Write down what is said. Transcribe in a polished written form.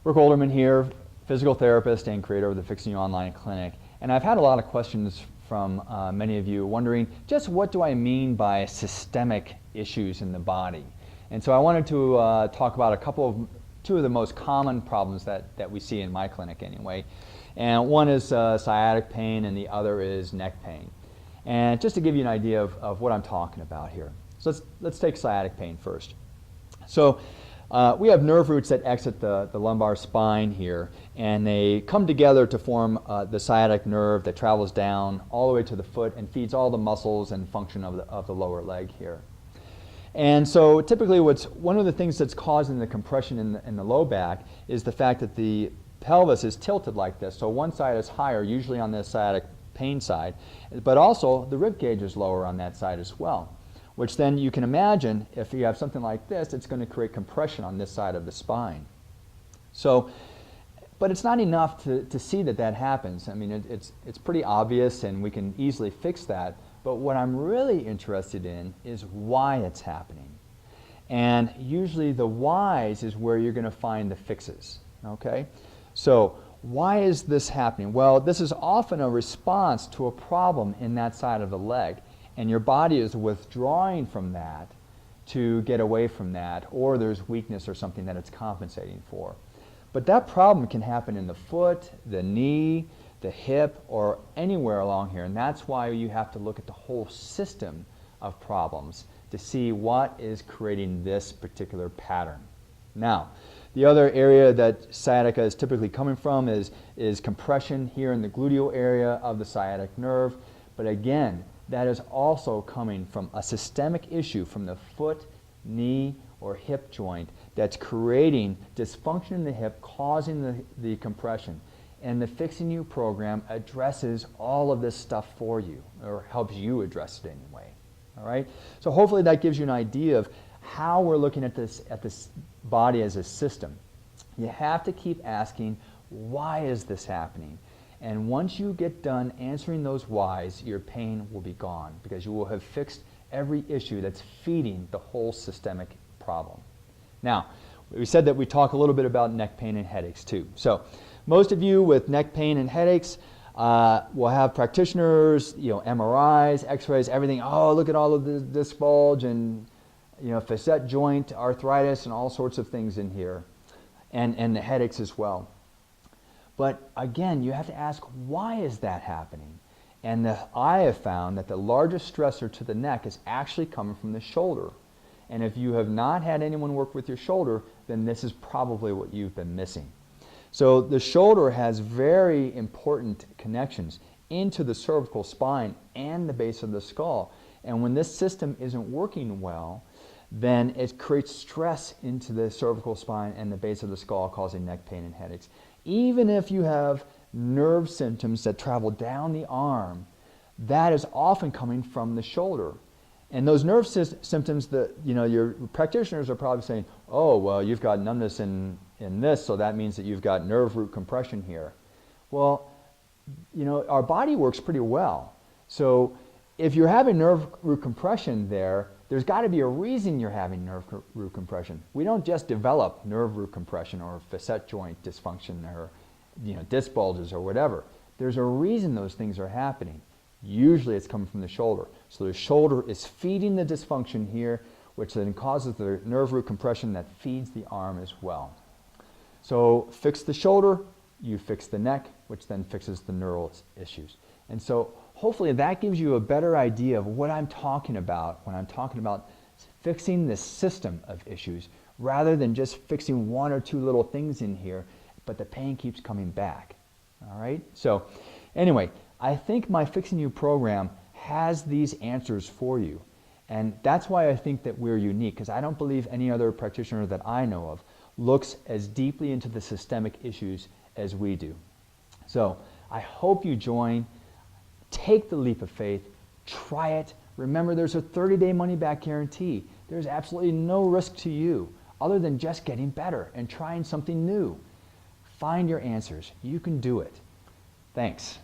Rick Olderman here, physical therapist and creator of the Fixing You Online Clinic. And I've had a lot of questions from many of you wondering just what do I mean by systemic issues in the body. And so I wanted to talk about two of the most common problems that we see in my clinic anyway. And one is sciatic pain and the other is neck pain. And just to give you an idea of what I'm talking about here. So let's take sciatic pain first. So we have nerve roots that exit the lumbar spine here, and they come together to form the sciatic nerve that travels down all the way to the foot and feeds all the muscles and function of the lower leg here. And so typically one of the things that's causing the compression in the low back is the fact that the pelvis is tilted like this. So one side is higher, usually on the sciatic pain side, but also the rib cage is lower on that side as well. Which then you can imagine, if you have something like this, it's going to create compression on this side of the spine. So, but it's not enough to see that happens. I mean, it's pretty obvious and we can easily fix that. But what I'm really interested in is why it's happening. And usually the whys is where you're going to find the fixes. Okay? So why is this happening? Well, this is often a response to a problem in that side of the leg. And your body is withdrawing from that to get away from that, or there's weakness or something that it's compensating for. But that problem can happen in the foot, the knee, the hip, or anywhere along here, and that's why you have to look at the whole system of problems to see what is creating this particular pattern. Now, the other area that sciatica is typically coming from is compression here in the gluteal area of the sciatic nerve, but again, that is also coming from a systemic issue from the foot, knee, or hip joint that's creating dysfunction in the hip, causing the compression. And the Fixing You program addresses all of this stuff for you, or helps you address it anyway. All right? So hopefully that gives you an idea of how we're looking at this body as a system. You have to keep asking, why is this happening? And once you get done answering those whys, your pain will be gone because you will have fixed every issue that's feeding the whole systemic problem. Now, we said that we talk a little bit about neck pain and headaches too. So most of you with neck pain and headaches will have practitioners, MRIs, x-rays, everything. Oh, look at all of the disc bulge and facet joint arthritis and all sorts of things in here, and the headaches as well. But again, you have to ask, why is that happening? And I have found that the largest stressor to the neck is actually coming from the shoulder. And if you have not had anyone work with your shoulder, then this is probably what you've been missing. So the shoulder has very important connections into the cervical spine and the base of the skull. And when this system isn't working well, then it creates stress into the cervical spine and the base of the skull, causing neck pain and headaches. Even if you have nerve symptoms that travel down the arm, that is often coming from the shoulder. And those nerve symptoms that your practitioners are probably saying, oh, well, you've got numbness in this, so that means that you've got nerve root compression here. Well, our body works pretty well. So if you're having nerve root compression there's got to be a reason you're having nerve root compression. We don't just develop nerve root compression or facet joint dysfunction or disc bulges or whatever. There's a reason those things are happening. Usually it's coming from the shoulder. So the shoulder is feeding the dysfunction here, which then causes the nerve root compression that feeds the arm as well. So fix the shoulder, you fix the neck, which then fixes the neural issues. And so hopefully that gives you a better idea of what I'm talking about when I'm talking about fixing the system of issues rather than just fixing one or two little things in here, but the pain keeps coming back. All right? So anyway, I think my Fixing You program has these answers for you. And that's why I think that we're unique, because I don't believe any other practitioner that I know of looks as deeply into the systemic issues as we do. So I hope you join. Take the leap of faith, try it. Remember, there's a 30-day money-back guarantee. There's absolutely no risk to you other than just getting better and trying something new. Find your answers. You can do it. Thanks.